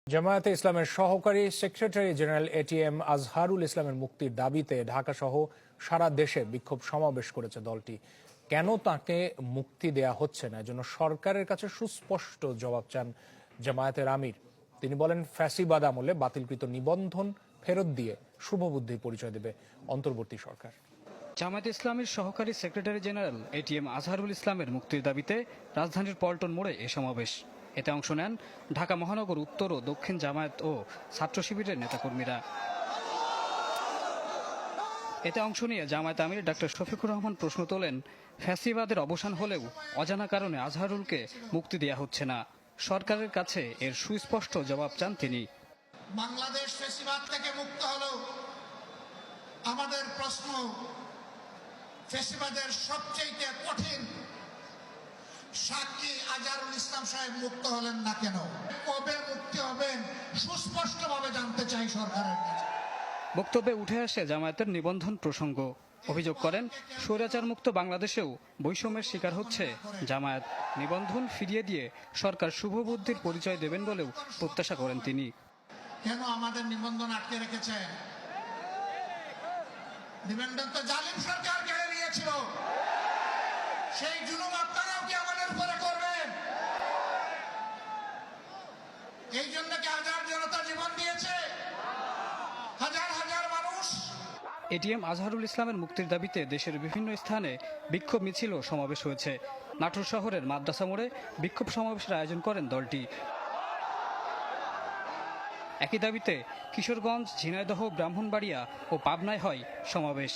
জামায়াতে ইসলামের সহকারী secretary general ATM Azharul ইসলামের মুক্তির দাবিতে ঢাকা সহ সারা দেশে বিক্ষোভ সমাবেশ করেছে দলটি। কেন তাকে মুক্তি দেয়া হচ্ছে না, এজন্য সরকারের কাছে সুস্পষ্ট জবাব চান জামায়াতের আমির। তিনি বলেন, ফ্যাসিবাদ আমলে বাতিলকৃত নিবন্ধন ফেরত দিয়ে শুভবুদ্ধি পরিচয় দেবে অন্তর্বর্তী সরকার। জামায়াতে ইসলামের সহকারী সেক্রেটারি জেনারেল এটিএম আজহারুল ইসলামের মুক্তির দাবিতে রাজধানীর পল্টন মোড়ে এ সমাবেশ। এতে অংশ নেন ঢাকা মহানগর উত্তর ও দক্ষিণ জামায়াত ও ছাত্র শিবিরের নেতাকর্মীরা। এতে অংশ নিয়ে জামায়াত আমির ডাক্তার শফিকুর রহমান প্রশ্ন তোলেন, ফ্যাসিবাদের অবসান হলেও অজানা কারণে আজহারুলকে মুক্তি দেয়া হচ্ছে না। সরকারের কাছে এর সুস্পষ্ট জবাব চান তিনি। বাংলাদেশ ফ্যাসিবাদ থেকে মুক্ত হলো, আমাদের প্রশ্ন, ফ্যাসিবাদের সবচেয়ে কঠিন সাক্ষী আজহারুল ইসলাম সাহেব মুক্ত হলেন না কেন? কবে মুক্তি হবেন সুস্পষ্টভাবে জানতে চাই সরকারের কাছে। বক্তব্যে উঠে আসে জামায়াতের নিবন্ধন প্রসঙ্গ। অভিযোগ করেন, স্বৈরাচার মুক্ত বাংলাদেশেও বৈষম্যের শিকার হচ্ছে জামায়াত। নিবন্ধন ফিরিয়ে দিয়ে সরকার শুভবুদ্ধির পরিচয় দেবেন বলেও প্রত্যাশা করেন তিনি। কেন আমাদের নিবন্ধন আটকে রেখেছে? নিবন্ধন তো জালিম সরকার কেড়ে নিয়েছিল, সেই জুলুম আপনারাও কি আমাদের উপরে করবেন? এই জন্য কি হাজার জনতা জীবন দিয়েছে, হাজার হাজার মানুষ? এটিএম আজহারুল ইসলামের মুক্তির দাবিতে দেশের বিভিন্ন স্থানে বিক্ষোভ মিছিল ও সমাবেশ হয়েছে। নাটোর শহরের মাদ্রাসা মোড়ে বিক্ষোভ সমাবেশের আয়োজন করেন দলটি। একই দাবিতে কিশোরগঞ্জ, ঝিনাইদহ, ব্রাহ্মণবাড়িয়া ও পাবনায় হয় সমাবেশ।